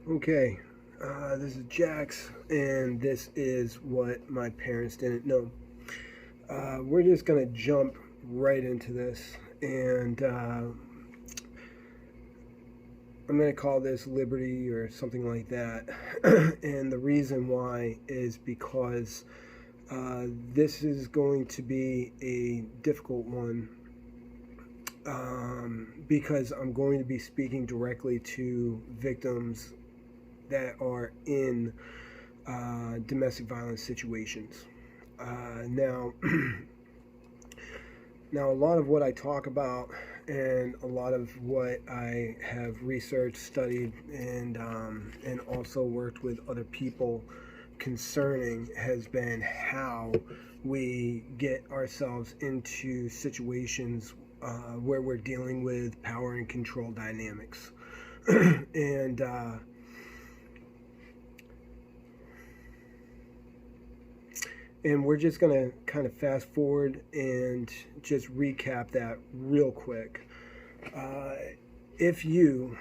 Okay, this is Jax, and this is what my parents didn't know. We're just gonna jump right into this, and I'm gonna call this Liberty or something like that. And the reason why is because this is going to be a difficult one because I'm going to be speaking directly to victims that are in domestic violence situations. Now, now, a lot of what I talk about and a lot of what I have researched, studied, and also worked with other people concerning has been how we get ourselves into situations where we're dealing with power and control dynamics. and And we're just going to kind of fast forward and just recap that real quick. Uh, if you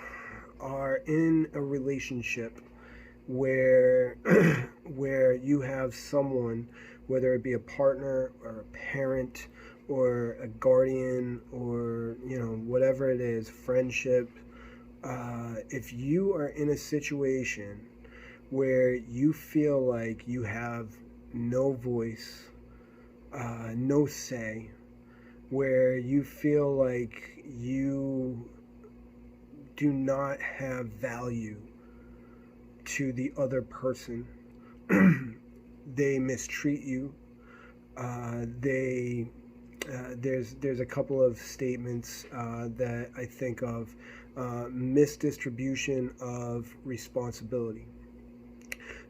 are in a relationship where where you have someone, whether it be a partner or a parent or a guardian or whatever it is, friendship, if you are in a situation where you feel like you have no voice, no say, where you feel like you do not have value to the other person, they mistreat you. There's a couple of statements that I think of: misdistribution of responsibility.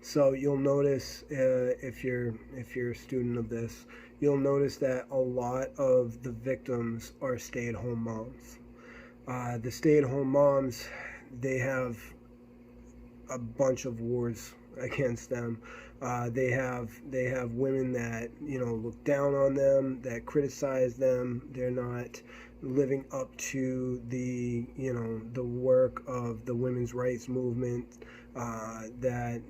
So you'll notice if you're a student of this, you'll notice that a lot of the victims are stay-at-home moms. The stay-at-home moms, they have a bunch of wars against them. They have women that look down on them, that criticize them. They're not living up to the work of the women's rights movement. That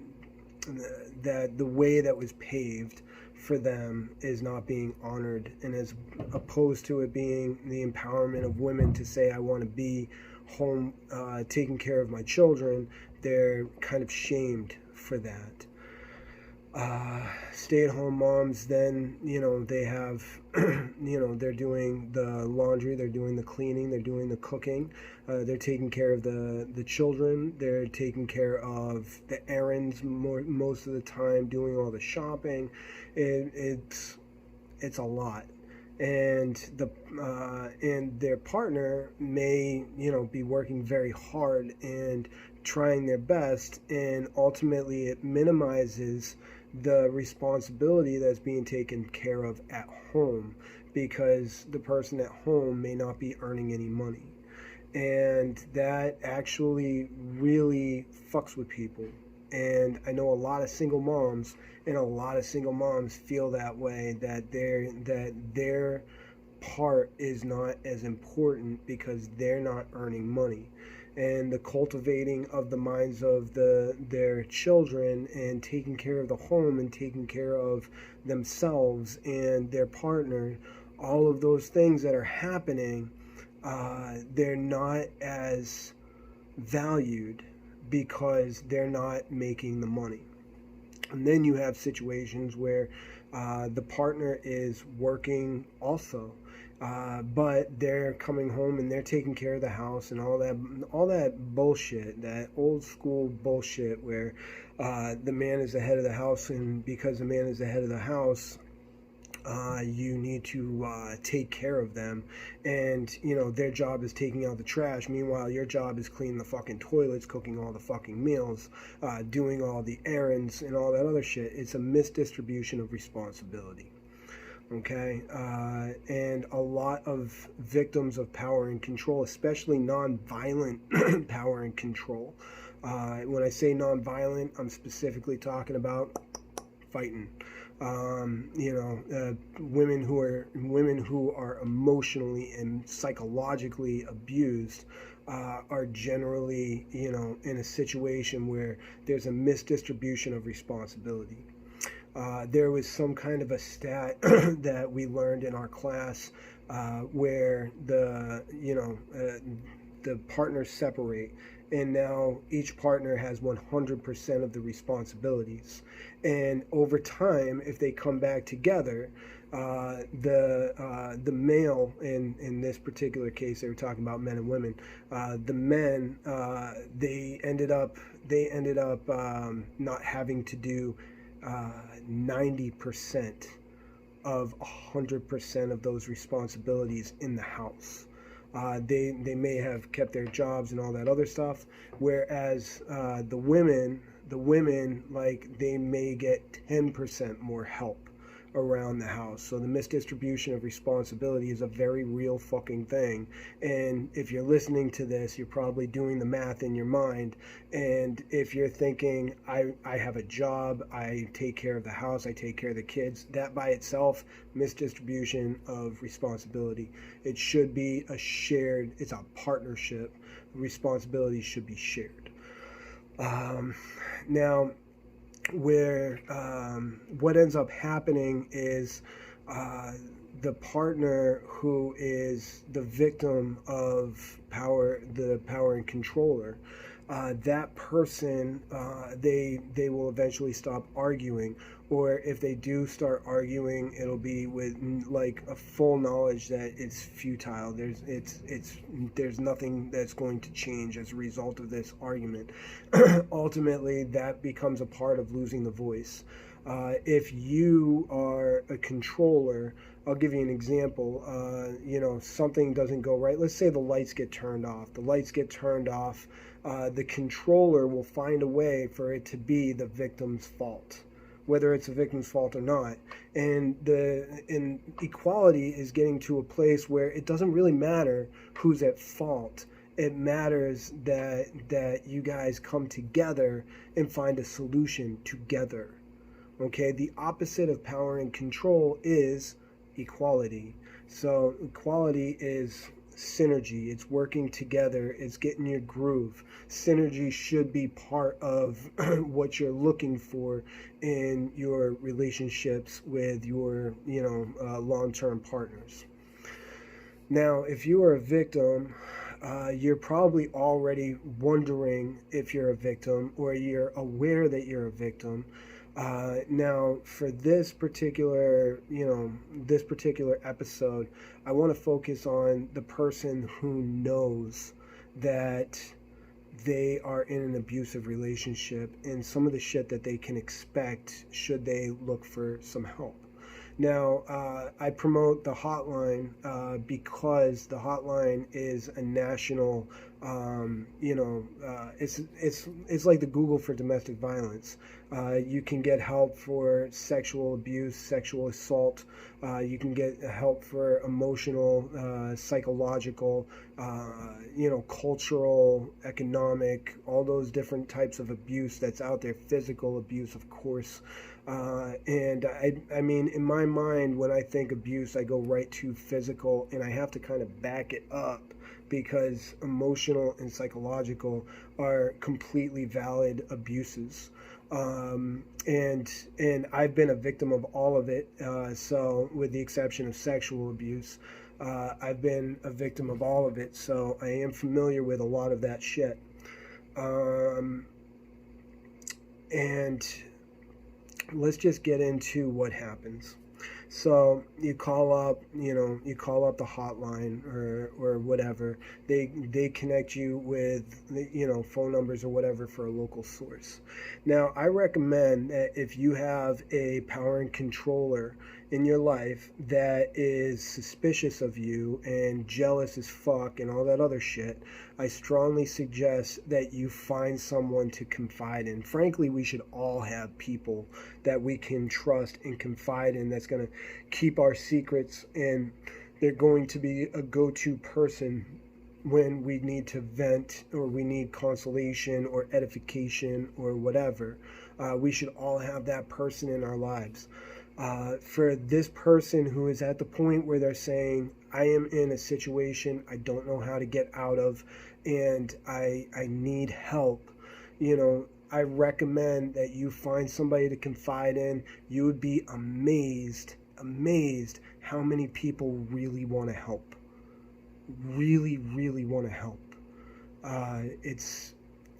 the way that was paved for them is not being honored, and as opposed to it being the empowerment of women to say, I want to be home taking care of my children, they're kind of shamed for that. Stay-at-home moms, then they have they're doing the laundry, they're doing the cleaning, they're doing the cooking, they're taking care of the children, they're taking care of the errands most of the time, doing all the shopping. It's a lot. And their partner may be working very hard and trying their best, and ultimately it minimizes the responsibility that's being taken care of at home, because the person at home may not be earning any money, and that actually really fucks with people. And I know a lot of single moms, and a lot of single moms feel that way, that their part is not as important because they're not earning money. And the cultivating of the minds of their children, and taking care of the home, and taking care of themselves and their partner, all of those things that are happening, they're not as valued because they're not making the money. And then you have situations where the partner is working also, but they're coming home and they're taking care of the house and all that bullshit, that old school bullshit where the man is the head of the house, and because the man is the head of the house, you need to take care of them, and their job is taking out the trash. Meanwhile, your job is cleaning the fucking toilets, cooking all the fucking meals, doing all the errands and all that other shit. It's a misdistribution of responsibility. Okay, and a lot of victims of power and control, especially non-violent power and control. When I say non-violent, I'm specifically talking about fighting. Women who are emotionally and psychologically abused, are generally, in a situation where there's a misdistribution of responsibility. There was some kind of a stat that we learned in our class where the partners separate, and now each partner has 100% of the responsibilities. And over time, if they come back together, the male, in this particular case, they were talking about men and women. The men, they ended up not having to do 90% of 100% of those responsibilities in the house. They may have kept their jobs and all that other stuff, whereas the women, like, they may get 10% more help around the house. So the misdistribution of responsibility is a very real fucking thing. And if you're listening to this, you're probably doing the math in your mind. And if you're thinking, I have a job, I take care of the house, I take care of the kids, that by itself, misdistribution of responsibility. It should be it's a partnership. Responsibility should be shared. Now, what ends up happening is the partner who is the victim of the power and controller, that person, they will eventually stop arguing, or if they do start arguing, it'll be with like a full knowledge that it's futile. There's nothing that's going to change as a result of this argument. Ultimately, that becomes a part of losing the voice. If you are a controller, I'll give you an example. Something doesn't go right. Let's say the lights get turned off. The controller will find a way for it to be the victim's fault, whether it's a victim's fault or not. And equality is getting to a place where it doesn't really matter who's at fault. It matters that you guys come together and find a solution together. Okay, the opposite of power and control is equality. So equality is synergy. It's working together. It's getting your groove. Synergy should be part of what you're looking for in your relationships with your, long-term partners. Now, if you are a victim, you're probably already wondering if you're a victim, or you're aware that you're a victim. Now, for this particular episode, I want to focus on the person who knows that they are in an abusive relationship and some of the shit that they can expect should they look for some help. Now, I promote the hotline because the hotline is a national, it's like the Google for domestic violence. You can get help for sexual abuse, sexual assault. You can get help for emotional, psychological, cultural, economic, all those different types of abuse that's out there. Physical abuse, of course. And I mean, in my mind, when I think abuse, I go right to physical, and I have to kind of back it up because emotional and psychological are completely valid abuses. And I've been a victim of all of it. So with the exception of sexual abuse, I've been a victim of all of it. So I am familiar with a lot of that shit. And let's just get into what happens. So you call up the hotline or whatever. They connect you with, phone numbers or whatever for a local source. Now, I recommend that if you have a power and controller in your life that is suspicious of you and jealous as fuck and all that other shit, I strongly suggest that you find someone to confide in. Frankly, we should all have people that we can trust and confide in that's going to keep our secrets, and they're going to be a go-to person when we need to vent or we need consolation or edification or whatever. We should all have that person in our lives. For this person who is at the point where they're saying, I am in a situation I don't know how to get out of, and I need help, I recommend that you find somebody to confide in. You would be amazed how many people really want to help. Really, really want to help.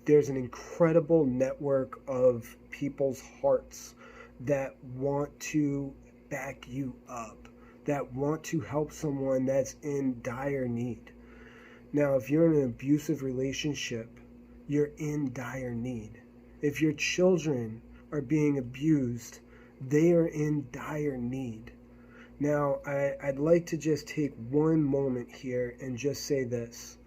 There's an incredible network of people's hearts that want to back you up, that want to help someone that's in dire need. Now, if you're in an abusive relationship, you're in dire need. If your children are being abused, they are in dire need. Now, I'd like to just take one moment here and just say this.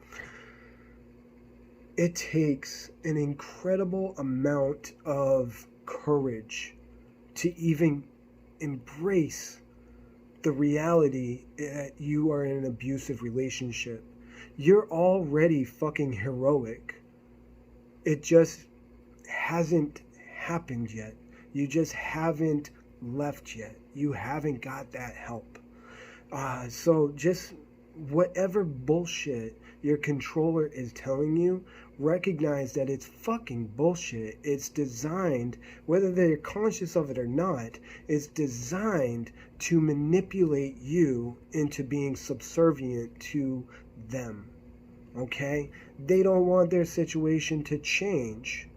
It takes an incredible amount of courage to even embrace the reality that you are in an abusive relationship. You're already fucking heroic. It just hasn't happened yet. You just haven't left yet. You haven't got that help. So just whatever bullshit your controller is telling you, recognize that it's fucking bullshit. It's designed, whether they're conscious of it or not, it's designed to manipulate you into being subservient to them. Okay? They don't want their situation to change.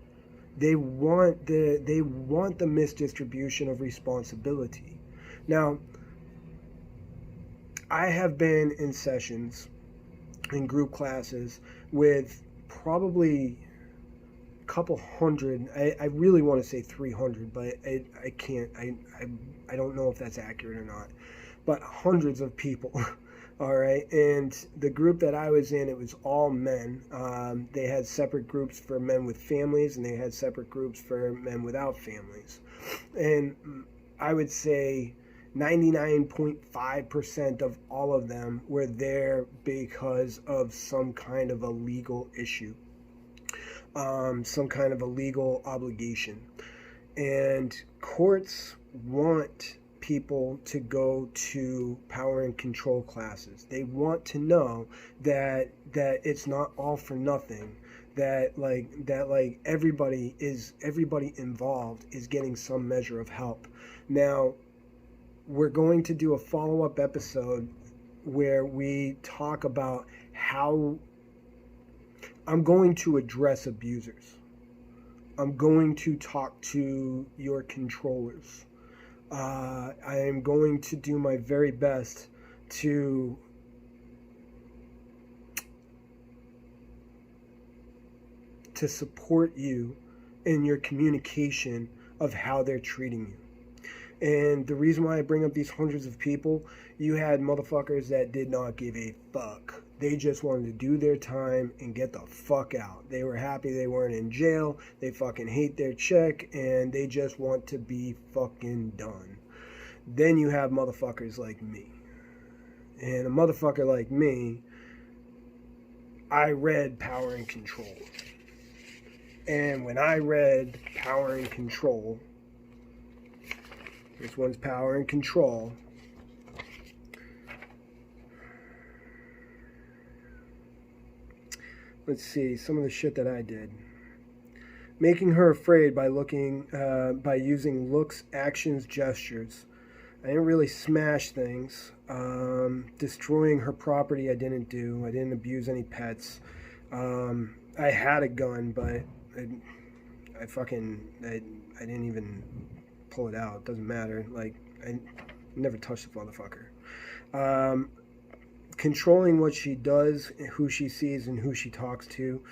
They want the misdistribution of responsibility. Now, I have been in sessions, in group classes, with probably a couple hundred. I really want to say 300, but I can't. I don't know if that's accurate or not. But hundreds of people. All right, and the group that I was in, it was all men. They had separate groups for men with families, and they had separate groups for men without families. And I would say 99.5% of all of them were there because of some kind of a legal issue, some kind of a legal obligation. And courts want people to go to power and control classes. They want to know that it's not all for nothing, that everybody involved is getting some measure of help. Now, we're going to do a follow-up episode where we talk about how I'm going to address abusers. I'm going to talk to your controllers. I am going to do my very best to support you in your communication of how they're treating you. And the reason why I bring up these hundreds of people, you had motherfuckers that did not give a fuck. They just wanted to do their time and get the fuck out. They were happy they weren't in jail. They fucking hate their check, and they just want to be fucking done. Then you have motherfuckers like me. And a motherfucker like me, I read Power and Control. And when I read Power and Control, this one's Power and Control. Let's see, some of the shit that I did. Making her afraid by using looks, actions, gestures. I didn't really smash things. Destroying her property, I didn't do. I didn't abuse any pets. I had a gun, but I didn't even pull it out. It doesn't matter. Like, I never touched the motherfucker. Controlling what she does, who she sees, and who she talks to.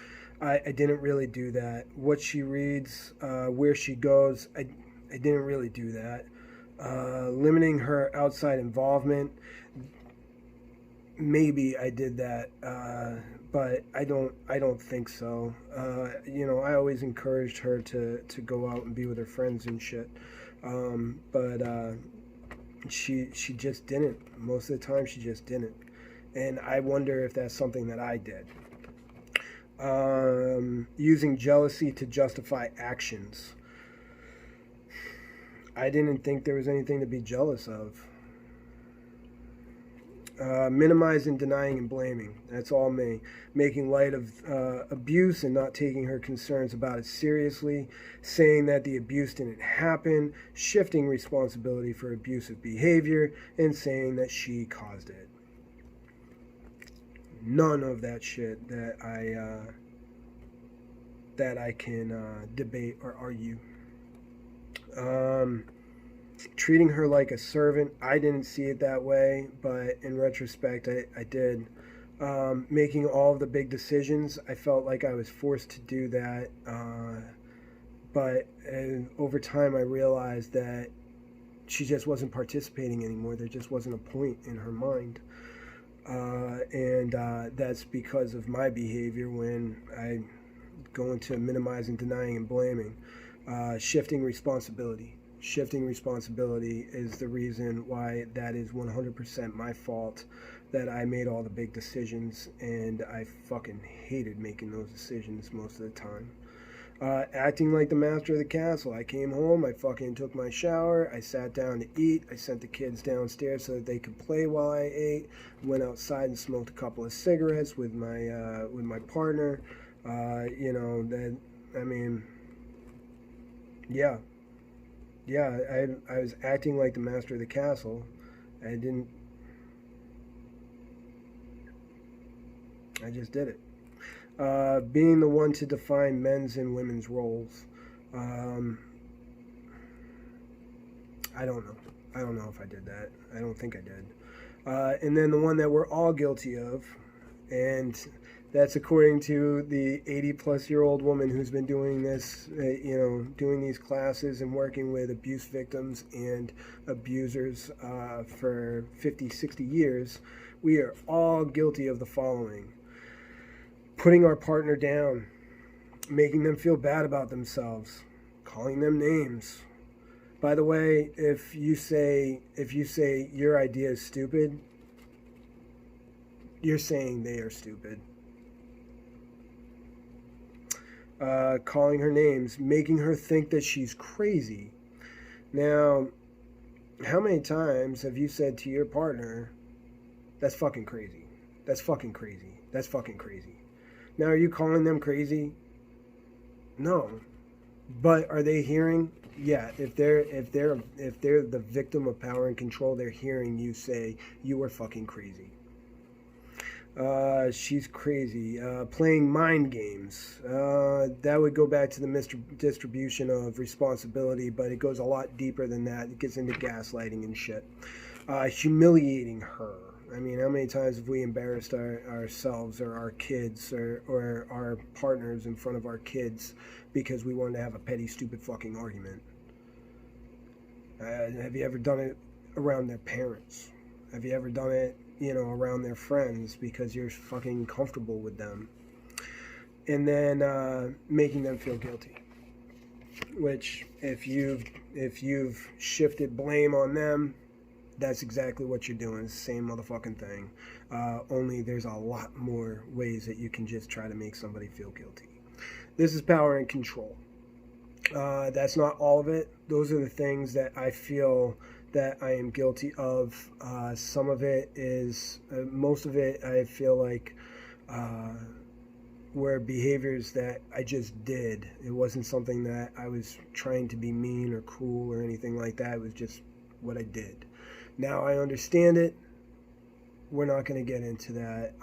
I didn't really do that. What she reads, where she goes, I didn't really do that. Limiting her outside involvement, maybe I did that, but I don't think so. I always encouraged her to go out and be with her friends and shit, but she just didn't. Most of the time, she just didn't. And I wonder if that's something that I did. Using jealousy to justify actions. I didn't think there was anything to be jealous of. Minimizing, denying, and blaming. That's all me. Making light of abuse and not taking her concerns about it seriously. Saying that the abuse didn't happen. Shifting responsibility for abusive behavior. And saying that she caused it. None of that shit that I can debate or argue. Treating her like a servant. I didn't see it that way, but in retrospect, I did. Making all of the big decisions, I felt like I was forced to do that. But over time, I realized that she just wasn't participating anymore. There just wasn't a point in her mind. And that's because of my behavior when I go into minimizing, denying, and blaming. Shifting responsibility. Shifting responsibility is the reason why that is 100% my fault, that I made all the big decisions, and I fucking hated making those decisions most of the time. Acting like the master of the castle. I came home, I fucking took my shower, I sat down to eat, I sent the kids downstairs so that they could play while I ate, went outside and smoked a couple of cigarettes with my partner. I was acting like the master of the castle. I just did it. Being the one to define men's and women's roles. I don't know. I don't know if I did that. I don't think I did. And then the one that we're all guilty of, and that's according to the 80-plus-year-old woman who's been doing this, doing these classes and working with abuse victims and abusers for 50, 60 years. We are all guilty of the following: putting our partner down, making them feel bad about themselves, calling them names. By the way, if you say your idea is stupid, you're saying they are stupid. Calling her names, making her think that she's crazy. Now, how many times have you said to your partner, "That's fucking crazy. That's fucking crazy. That's fucking crazy"? Now, are you calling them crazy? No. But are they hearing? Yeah, if they're the victim of power and control, they're hearing you say you are fucking crazy. She's crazy. Playing mind games. That would go back to the distribution of responsibility, but it goes a lot deeper than that. It gets into gaslighting and shit. Humiliating her. I mean, how many times have we embarrassed ourselves or our kids or our partners in front of our kids because we wanted to have a petty, stupid fucking argument? Have you ever done it around their parents? Have you ever done it, around their friends because you're fucking comfortable with them? And then making them feel guilty. Which, if you've shifted blame on them, that's exactly what you're doing. It's the same motherfucking thing. Only there's a lot more ways that you can just try to make somebody feel guilty. This is power and control. That's not all of it. Those are the things that I feel that I am guilty of. Some of it is, most of it I feel like were behaviors that I just did. It wasn't something that I was trying to be mean or cruel or anything like that. It was just what I did. Now I understand it. We're not going to get into that.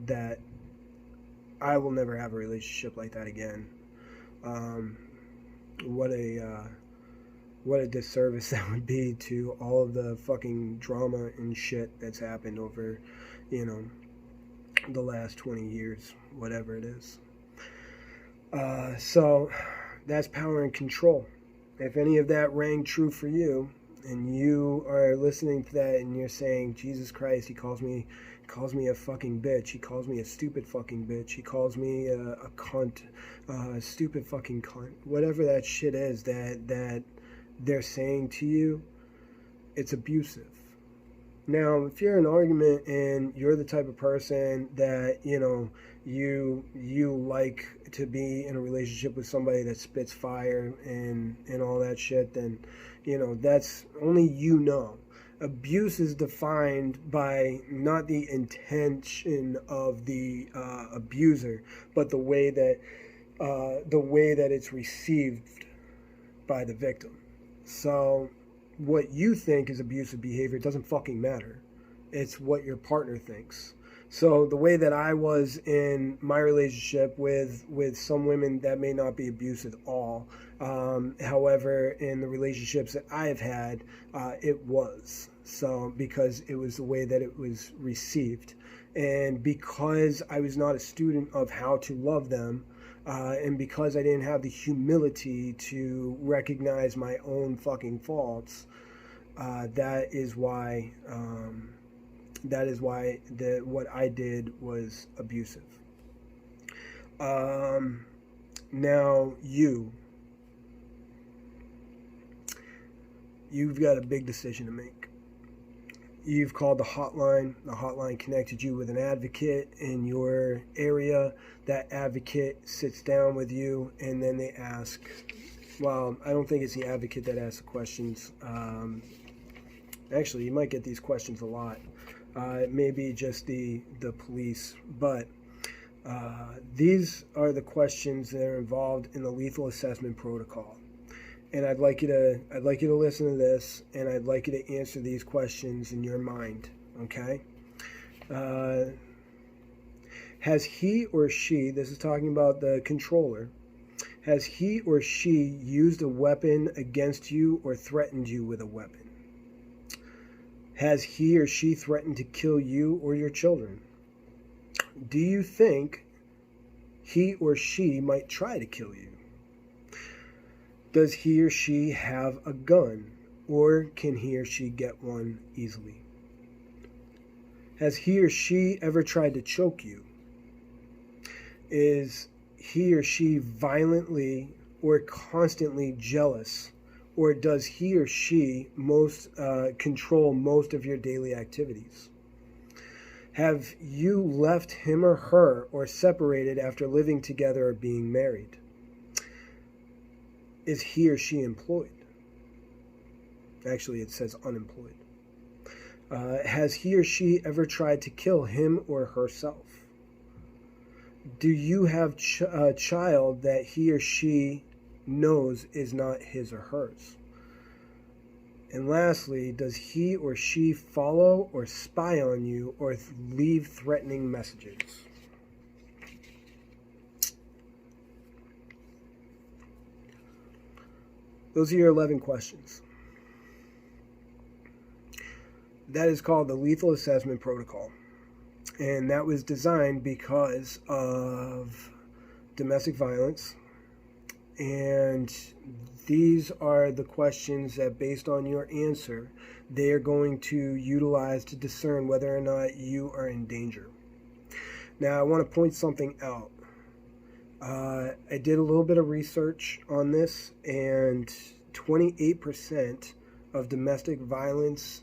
That I will never have a relationship like that again. What a disservice that would be to all of the fucking drama and shit that's happened over, the last 20 years, whatever it is. So that's power and control. If any of that rang true for you, and you are listening to that and you're saying, Jesus Christ, he calls me a fucking bitch, he calls me a stupid fucking bitch, he calls me a cunt, a stupid fucking cunt, whatever that shit is that they're saying to you, it's abusive. Now, if you're in an argument and you're the type of person that, you like to be in a relationship with somebody that spits fire and all that shit, then, that's only Abuse is defined by not the intention of the abuser, but the way that it's received by the victim. So, what you think is abusive behavior doesn't fucking matter. It's what your partner thinks. So the way that I was in my relationship with some women, that may not be abuse at all. However, in the relationships that I have had, it was. So because it was the way that it was received. And because I was not a student of how to love them, and because I didn't have the humility to recognize my own fucking faults, that is why what I did was abusive. Now you've got a big decision to make. You've called the hotline. The hotline connected you with an advocate in your area. That advocate sits down with you, and then they ask, well, I don't think it's the advocate that asks the questions. Actually, you might get these questions a lot. It may be just the police, but these are the questions that are involved in the lethal assessment protocol. And I'd like you to listen to this, and I'd like you to answer these questions in your mind. Okay? Has he or she, this is talking about the controller, has he or she used a weapon against you or threatened you with a weapon? Has he or she threatened to kill you or your children? Do you think he or she might try to kill you? Does he or she have a gun, or can he or she get one easily? Has he or she ever tried to choke you? Is he or she violently or constantly jealous, or does he or she control most of your daily activities? Have you left him or her or separated after living together or being married? Is he or she employed? Actually, it says unemployed. Has he or she ever tried to kill him or herself? Do you have a child that he or she knows is not his or hers? And lastly, does he or she follow or spy on you or leave threatening messages? Those are your 11 questions. That is called the Lethal Assessment Protocol. And that was designed because of domestic violence. And these are the questions that, based on your answer, they are going to utilize to discern whether or not you are in danger. Now, I want to point something out. I did a little bit of research on this, and 28% of domestic violence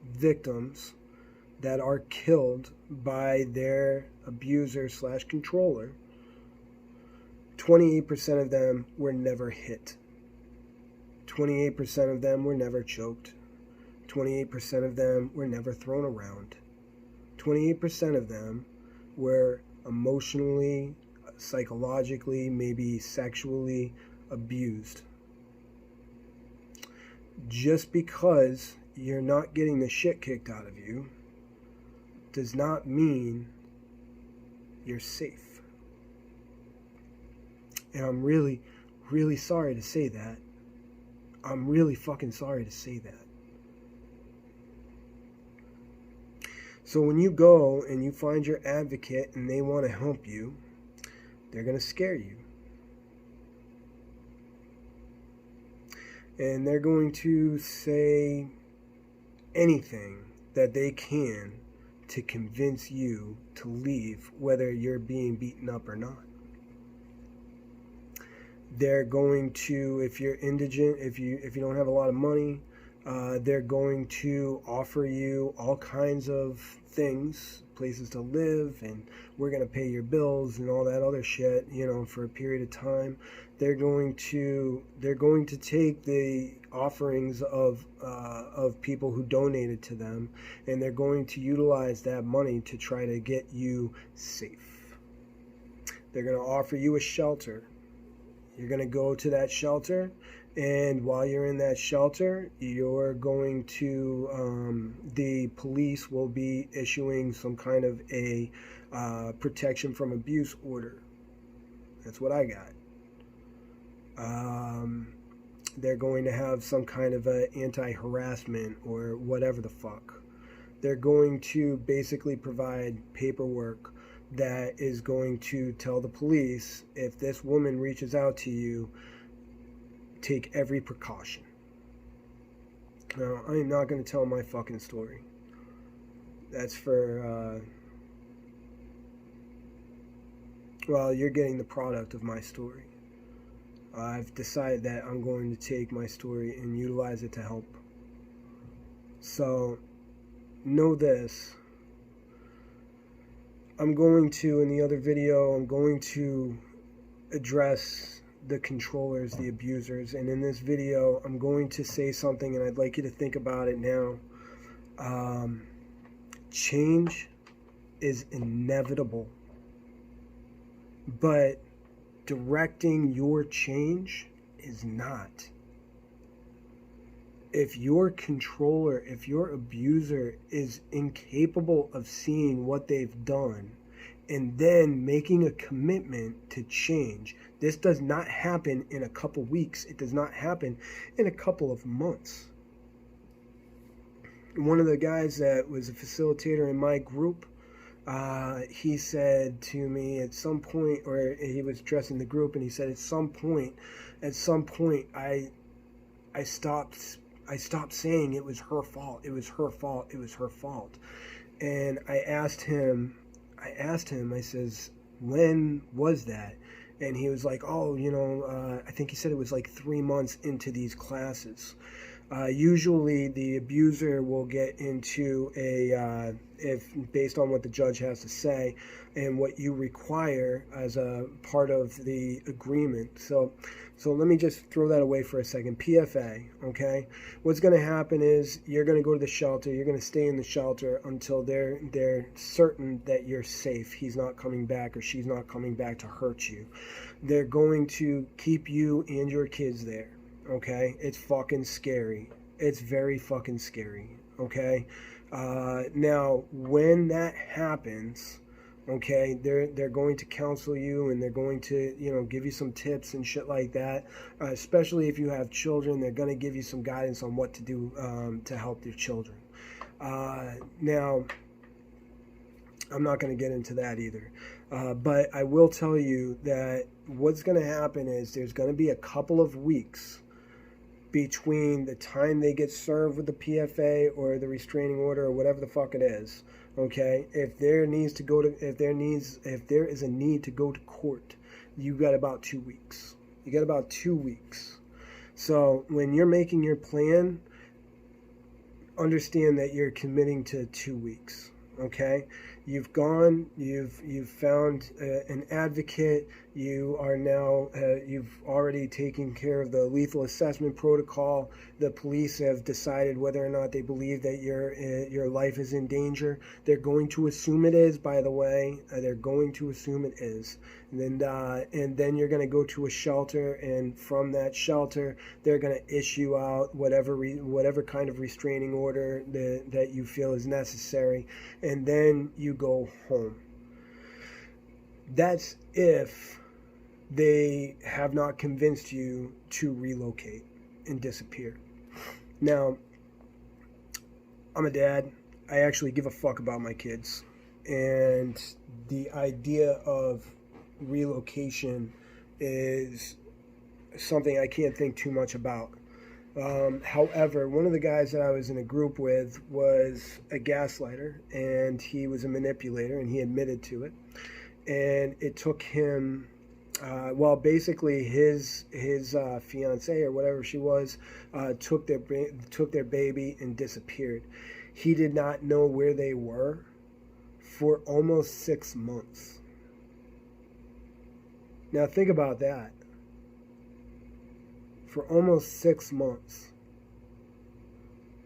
victims that are killed by their abuser / controller, 28% of them were never hit. 28% of them were never choked. 28% of them were never thrown around. 28% of them were emotionally, psychologically, maybe sexually abused. Just because you're not getting the shit kicked out of you does not mean you're safe. And I'm really, really sorry to say that. I'm really fucking sorry to say that. So when you go and you find your advocate and they want to help you, they're going to scare you. And they're going to say anything that they can to convince you to leave, whether you're being beaten up or not. They're going to, if you're indigent, if you don't have a lot of money, they're going to offer you all kinds of things, places to live, and we're going to pay your bills and all that other shit, for a period of time. They're going to take the offerings of people who donated to them, and they're going to utilize that money to try to get you safe. They're going to offer you a shelter. You're going to go to that shelter, and while you're in that shelter, you're going to, the police will be issuing some kind of a protection from abuse order. That's what I got. They're going to have some kind of a anti-harassment or whatever the fuck. They're going to basically provide paperwork that is going to tell the police, if this woman reaches out to you, take every precaution. Now, I am not going to tell my fucking story. That's for, well, you're getting the product of my story. I've decided that I'm going to take my story and utilize it to help. So, know this. I'm going to, in the other video, I'm going to address the controllers, the abusers. And in this video, I'm going to say something, and I'd like you to think about it now. Change is inevitable. But directing your change is not. If your controller, if your abuser is incapable of seeing what they've done and then making a commitment to change, this does not happen in a couple weeks. It does not happen in a couple of months. One of the guys that was a facilitator in my group, he said to me at some point, or he was addressing the group, and he said at some point, I stopped saying it was her fault. It was her fault. It was her fault. And I asked him, I says, when was that? And he was like, I think he said it was like 3 months into these classes. Usually the abuser will get into if based on what the judge has to say and what you require as a part of the agreement. So let me just throw that away for a second. PFA, okay? What's going to happen is you're going to go to the shelter. You're going to stay in the shelter until they're certain that you're safe. He's not coming back or she's not coming back to hurt you. They're going to keep you and your kids there. Okay, it's fucking scary. It's very fucking scary. Okay, now when that happens, okay, they're going to counsel you and they're going to give you some tips and shit like that. Especially if you have children, they're going to give you some guidance on what to do to help your children. Now, I'm not going to get into that either. But I will tell you that what's going to happen is there's going to be a couple of weeks between the time they get served with the PFA or the restraining order or whatever the fuck it is, okay? If there is a need to go to court, you got about 2 weeks. You got about 2 weeks. So when you're making your plan, understand that you're committing to 2 weeks, okay? You've found an advocate. You are now, you've already taken care of the lethal assessment protocol. The police have decided whether or not they believe that your life is in danger. They're going to assume it is, by the way. They're going to assume it is. And then you're going to go to a shelter, and from that shelter, they're going to issue out whatever kind of restraining order that you feel is necessary. And then you go home. That's if they have not convinced you to relocate and disappear. Now, I'm a dad. I actually give a fuck about my kids. And the idea of relocation is something I can't think too much about. However, one of the guys that I was in a group with was a gaslighter, and he was a manipulator, and he admitted to it. And it took him, basically his fiancée or whatever she was, took their baby and disappeared. He did not know where they were. for almost 6 months. Now think about that. For almost 6 months,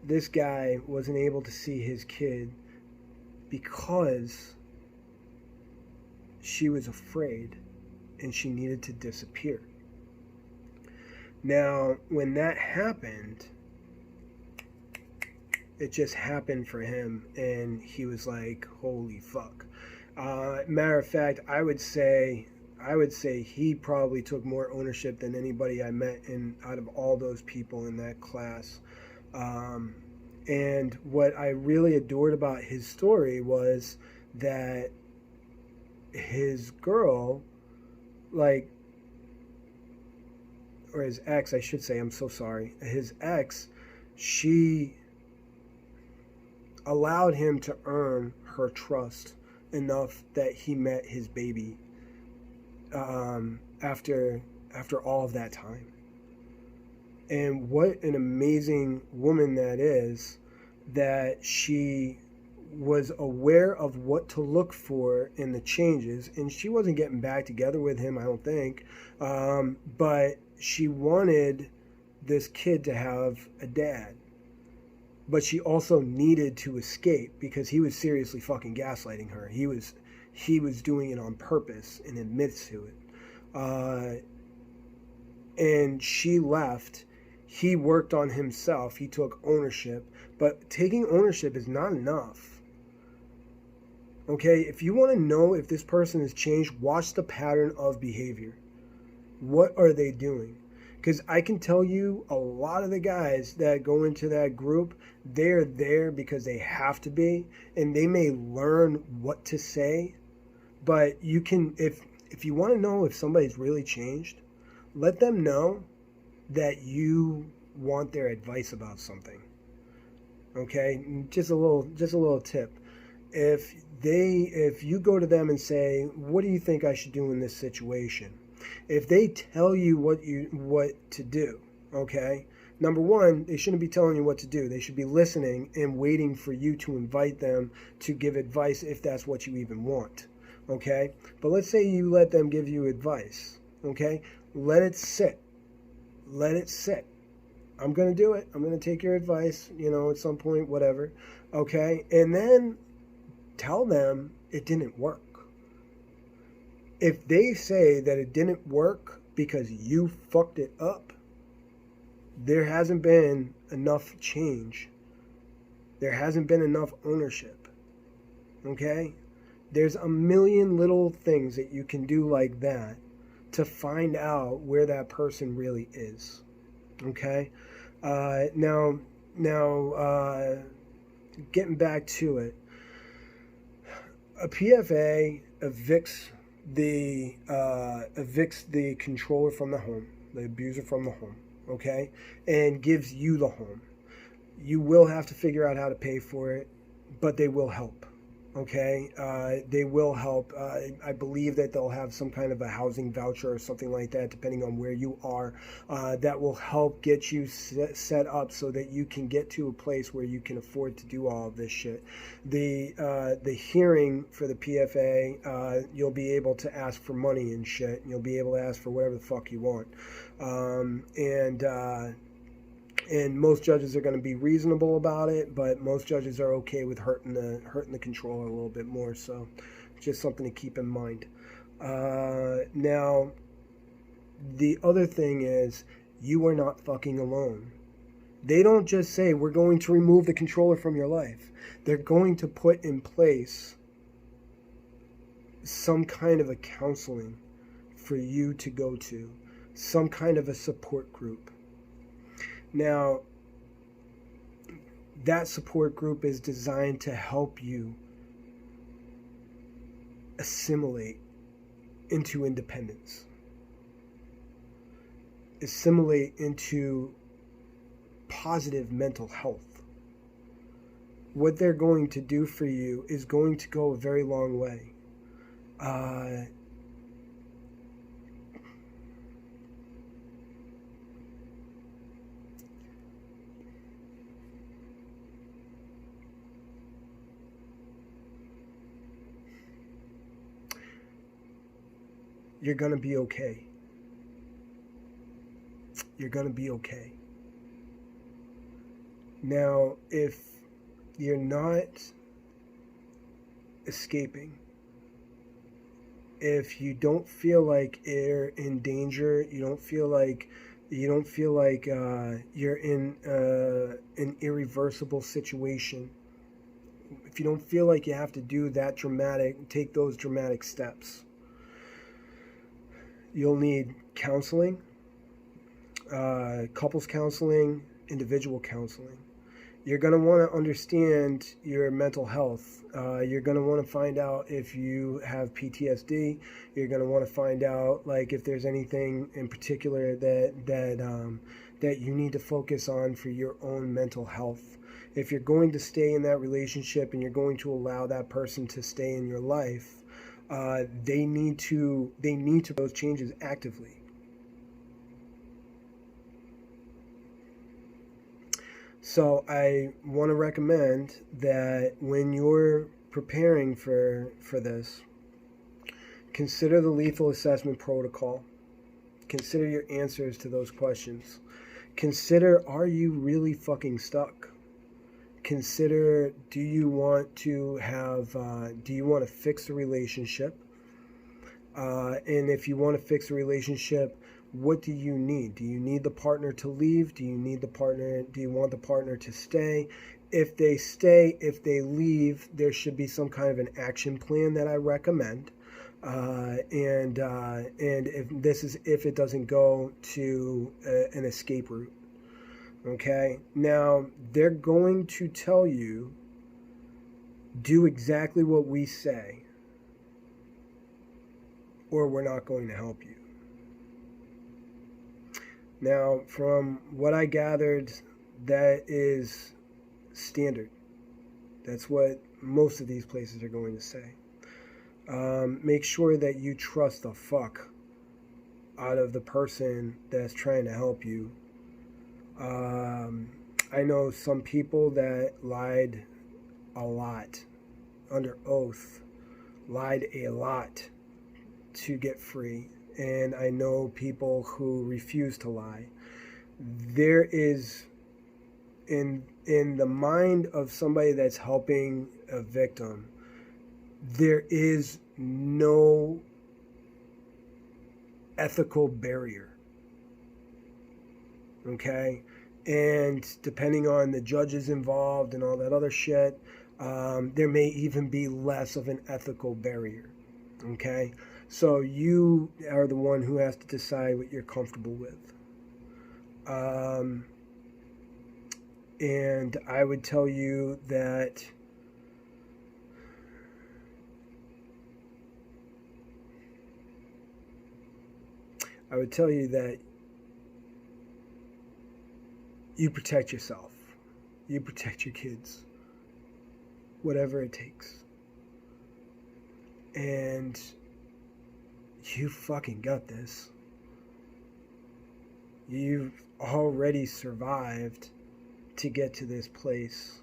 this guy wasn't able to see his kid because she was afraid and she needed to disappear. Now, when that happened, it just happened for him, and he was like, holy fuck. Matter of fact, I would say he probably took more ownership than anybody I met out of all those people in that class. And what I really adored about his story was that his girl, like, or his ex, I should say, I'm so sorry. His ex, she allowed him to earn her trust enough that he met his baby after all of that time. And what an amazing woman that is, that she was aware of what to look for in the changes, and she wasn't getting back together with him, I don't think, but she wanted this kid to have a dad. But she also needed to escape because he was seriously fucking gaslighting her. He was doing it on purpose and admits to it. And she left. He worked on himself. He took ownership. But taking ownership is not enough. Okay? If you want to know if this person has changed, watch the pattern of behavior. What are they doing? Because I can tell you a lot of the guys that go into that group, they're there because they have to be, and they may learn what to say, but you can, if you want to know if somebody's really changed, let them know that you want their advice about something. Okay? Just a little tip. If you go to them and say, what do you think I should do in this situation? If they tell you what to do, okay? Number one, they shouldn't be telling you what to do. They should be listening and waiting for you to invite them to give advice if that's what you even want, okay? But let's say you let them give you advice, okay? Let it sit. Let it sit. I'm going to do it. I'm going to take your advice, at some point, whatever, okay? And then tell them it didn't work. If they say that it didn't work because you fucked it up, there hasn't been enough change. There hasn't been enough ownership. Okay? There's a million little things that you can do like that to find out where that person really is. Okay? Now, getting back to it, a PFA evicts the controller from the home, the abuser from the home, okay, and gives you the home. You will have to figure out how to pay for it, but they will help, okay? They will help. I believe that they'll have some kind of a housing voucher or something like that, depending on where you are, that will help get you set up so that you can get to a place where you can afford to do all of this shit. The hearing for the PFA, you'll be able to ask for money and shit. You'll be able to ask for whatever the fuck you want. And most judges are going to be reasonable about it, but most judges are okay with hurting the controller a little bit more. So, just something to keep in mind. Now, the other thing is, you are not fucking alone. They don't just say, we're going to remove the controller from your life. They're going to put in place some kind of a counseling for you to go to, some kind of a support group. Now, that support group is designed to help you assimilate into independence, assimilate into positive mental health. What they're going to do for you is going to go a very long way. you're going to be okay. You're going to be okay. Now, if you're not escaping, if you don't feel like you're in danger, you don't feel like you're in an irreversible situation, if you don't feel like you have to take those dramatic steps, you'll need counseling, couples counseling, individual counseling. You're going to want to understand your mental health. You're going to want to find out if you have PTSD. You're going to want to find out like if there's anything in particular that you need to focus on for your own mental health. If you're going to stay in that relationship and you're going to allow that person to stay in your life, they need to make those changes actively. So I want to recommend that when you're preparing for this, consider the lethal assessment protocol. Consider your answers to those questions. Consider, are you really fucking stuck? Consider, do you want to fix the relationship? And if you want to fix the relationship, what do you need? Do you need the partner to leave? Do you want the partner to stay? If they leave, there should be some kind of an action plan that I recommend. And if it doesn't go to an escape route. Okay? Now, they're going to tell you, do exactly what we say, or we're not going to help you. Now, from what I gathered, that is standard. That's what most of these places are going to say. Make sure that you trust the fuck out of the person that's trying to help you. I know some people that lied a lot under oath, lied a lot to get free. And I know people who refuse to lie. There is, in the mind of somebody that's helping a victim, there is no ethical barrier. Okay? And depending on the judges involved and all that other shit, there may even be less of an ethical barrier. Okay? So you are the one who has to decide what you're comfortable with. And I would tell you that you protect yourself. You protect your kids. Whatever it takes. And you fucking got this. You've already survived to get to this place.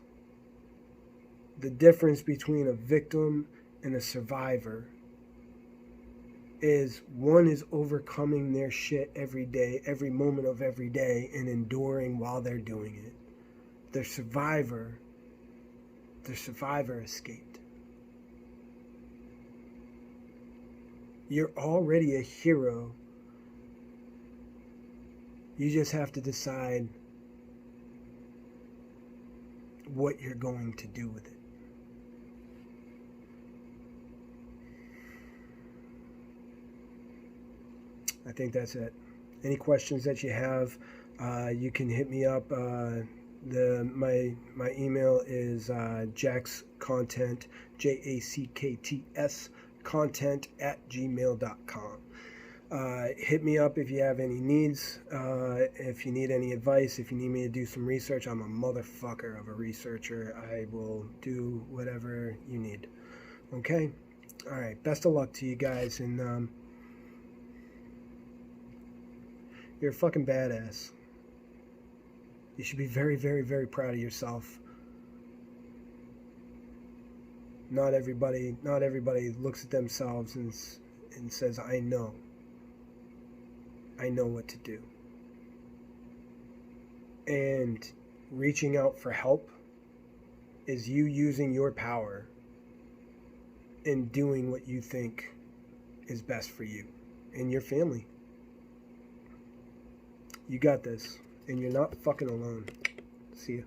The difference between a victim and a survivor is one is overcoming their shit every day, every moment of every day, and enduring while they're doing it. The survivor escaped. You're already a hero. You just have to decide what you're going to do with it. I think that's it. Any questions that you have, you can hit me up. My email is Jacktscontent, JACKTS content @gmail.com. Hit me up if you have any needs, if you need any advice, if you need me to do some research. I'm a motherfucker of a researcher. I will do whatever you need. Okay? All right. Best of luck to you guys, and you're a fucking badass. You should be very, very, very proud of yourself. Not everybody looks at themselves and says, I know. I know what to do. And reaching out for help is you using your power and doing what you think is best for you and your family. You got this, and you're not fucking alone. See ya.